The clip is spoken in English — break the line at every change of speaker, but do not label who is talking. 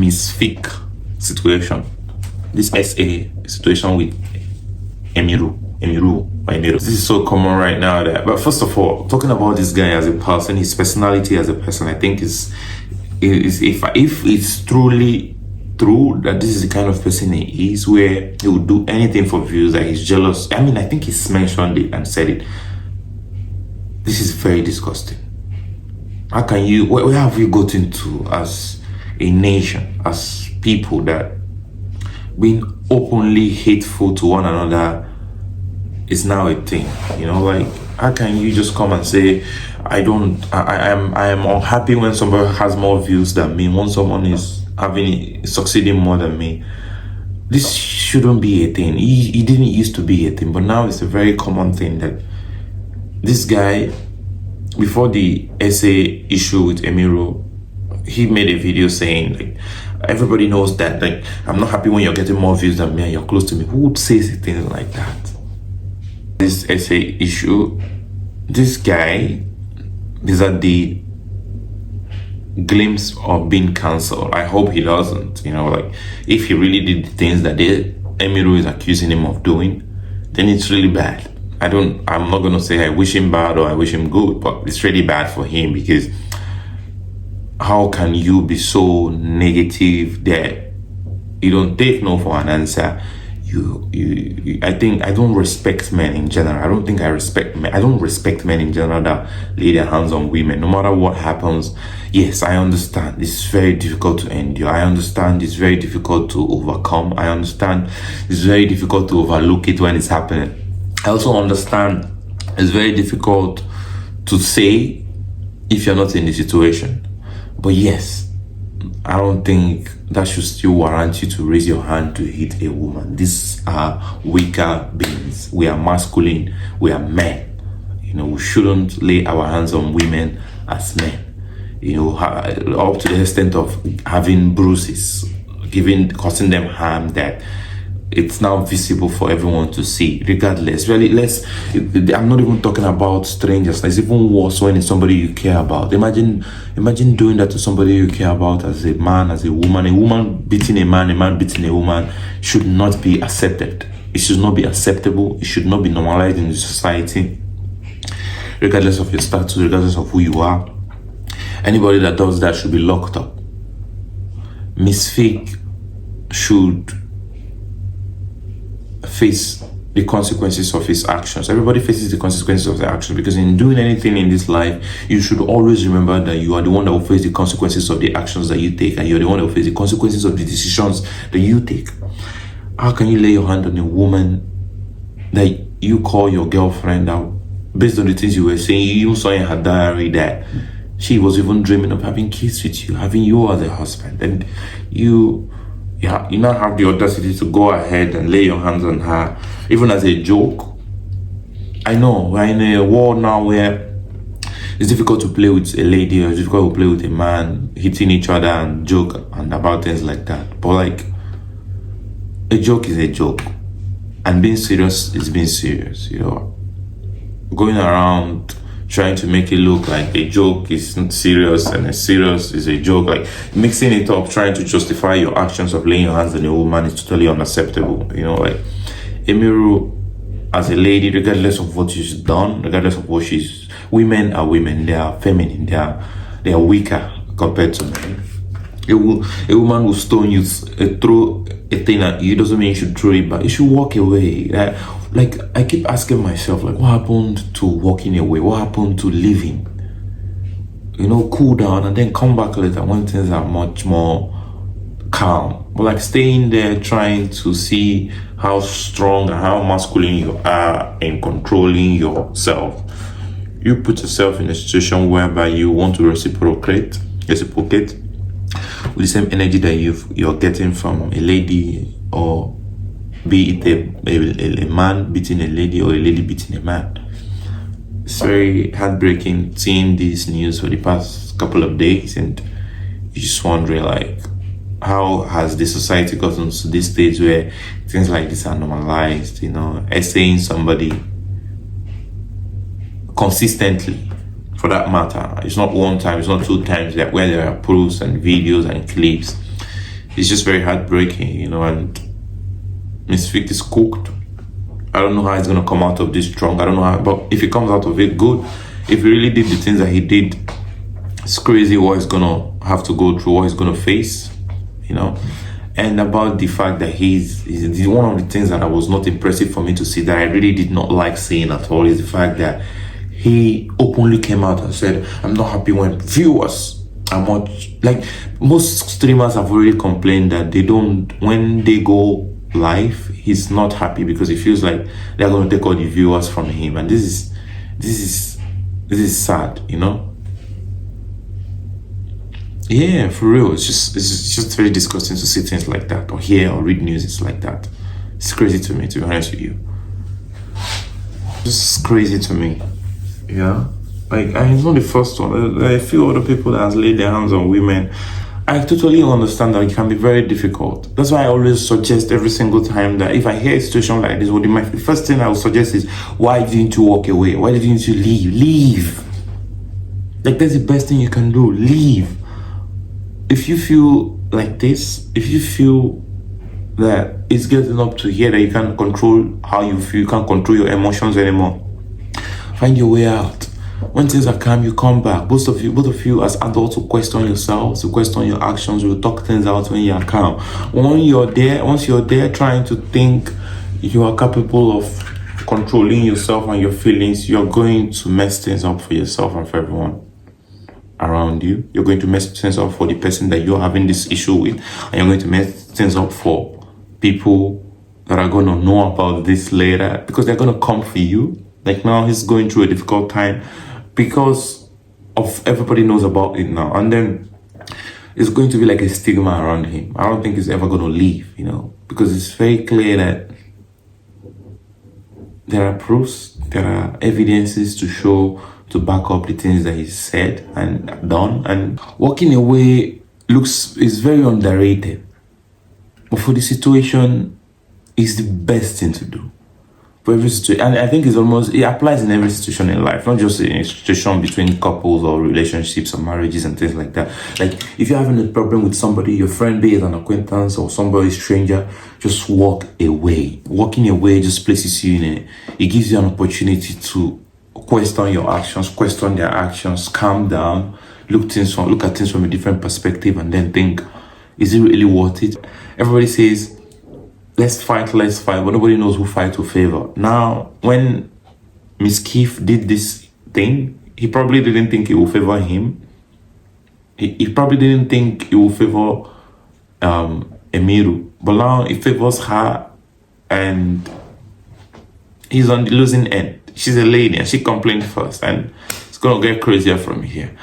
MIZFIK situation. This SA situation with Emiru. This is so common right now. But first of all, talking about this guy as a person, his personality as a person, I think is if it's truly true that this is the kind of person he is, where he would do anything for views, that he's jealous. I mean, I think he's mentioned it and said it. This is very disgusting. How can you, where have we gotten to as a nation, as people, that being openly hateful to one another is now a thing? You know, like, how can you just come and say, I am unhappy when somebody has more views than me, when someone is succeeding more than me? This shouldn't be a thing. It didn't used to be a thing, but now it's a very common thing that this guy, before the essay issue with Emiru, he made a video saying, like, everybody knows that, like, I'm not happy when you're getting more views than me and you're close to me. Who would say things like that? This essay issue, this guy is at the glimpse of being cancelled. I hope he doesn't. You know, like, if he really did the things that Emiru is accusing him of doing, then it's really bad. I'm not gonna say I wish him bad or I wish him good, but it's really bad for him, because how can you be so negative that you don't take no for an answer? I think I don't respect men in general. I don't think I respect men. I don't respect men in general that lay their hands on women, no matter what happens. Yes, I understand it's very difficult to endure. I understand it's very difficult to overcome. I understand it's very difficult to overlook it when it's happening. I also understand it's very difficult to say if you're not in the situation. But yes, I don't think that should still warrant you to raise your hand to hit a woman. These are weaker beings. We are masculine. We are men. You know, we shouldn't lay our hands on women as men. You know, up to the extent of having bruises, causing them harm that it's now visible for everyone to see. Regardless, really, I'm not even talking about strangers. It's even worse when it's somebody you care about. Imagine doing that to somebody you care about, as a man, as a woman. A woman beating a man beating a woman should not be accepted. It should not be acceptable. It should not be normalized in the society, regardless of your status, regardless of who you are. Anybody that does that should be locked up. MIZFIK should face the consequences of his actions. Everybody faces the consequences of their actions, because in doing anything in this life, you should always remember that you are the one that will face the consequences of the actions that you take, and you're the one that will face the consequences of the decisions that you take. How can you lay your hand on a woman that you call your girlfriend out, based on the things you were saying? You even saw in her diary that she was even dreaming of having kids with you, having you as a husband, and you now have the audacity to go ahead and lay your hands on her, even as a joke. I know we're in a world now where it's difficult to play with a lady, or it's difficult to play with a man, hitting each other and joke and about things like that. But, like, a joke is a joke, and being serious is being serious. You know, going around trying to make it look like a joke is not serious and a serious is a joke, like mixing it up, trying to justify your actions of laying your hands on a woman, is totally unacceptable. You know, like, Emiru, as a lady, regardless of what she's done, regardless of what women are women. They are feminine. They are weaker compared to men. A woman will stone you, throw a thing at you, doesn't mean you should throw it back. You should walk away. Like, I keep asking myself, like, what happened to walking away? What happened to leaving? You know, cool down and then come back later when things are much more calm. But, like, staying there trying to see how strong and how masculine you are in controlling yourself. You put yourself in a situation whereby you want to reciprocate with the same energy that you're getting from a lady, or be it a man beating a lady or a lady beating a man. It's very heartbreaking seeing this news for the past couple of days, and you're just wondering, like, how has the society gotten to this stage where things like this are normalized? You know, essaying somebody consistently, for that matter. It's not one time, it's not two times, that where there are proofs and videos and clips. it's just very heartbreaking, and MIZFIK is cooked. I don't know how he's gonna come out of this strong. I don't know how, but if he comes out of it, good. If he really did the things that he did, it's crazy what he's gonna have to go through, what he's gonna face, And about the fact that he's one of the things that was not impressive for me to see, that I really did not like seeing at all, is the fact that he openly came out and said, I'm not happy when viewers are much, like most streamers have already complained that when they go live, he's not happy because he feels like they're going to take all the viewers from him. And this is sad, Yeah, for real. It's just very disgusting to see things like that, or hear or read news. It's like that. It's crazy to me, to be honest with you. Just crazy to me. Yeah, like it's not the first one. There are a few other people that has laid their hands on women. I totally understand that it can be very difficult. That's why I always suggest every single time that if I hear a situation like this, the first thing I will suggest is, why didn't you walk away? Why didn't you leave? Leave. Like, that's the best thing you can do. Leave. If you feel like this, if you feel that it's getting up to here, that you can't control how you feel, you can't control your emotions anymore, find your way out. When things are calm, you come back. Both of you as adults will question yourselves, will question your actions, will talk things out when you are calm. Once you're there trying to think you are capable of controlling yourself and your feelings, you're going to mess things up for yourself and for everyone around you. You're going to mess things up for the person that you're having this issue with, and you're going to mess things up for people that are going to know about this later, because they're going to come for you. Like, now he's going through a difficult time because of everybody knows about it now, and then it's going to be like a stigma around him. I don't think he's ever going to leave, because it's very clear that there are proofs, there are evidences to back up the things that he said and done. And walking away is very underrated, but for the situation, it's the best thing to do. For every situation, and I think it applies in every situation in life, not just in a situation between couples or relationships or marriages and things like that. Like, if you're having a problem with somebody, your friend, be it an acquaintance or somebody stranger, just walk away. Walking away just places you it gives you an opportunity to question your actions, question their actions, calm down, look at things from a different perspective, and then think, is it really worth it? Everybody says, let's fight, but nobody knows who fight will favor. Now, when MIZFIK did this thing, he probably didn't think it will favor him. He probably didn't think it will favor Emiru. But now it favors her, and he's on the losing end. She's a lady and she complained first, and it's gonna get crazier from here.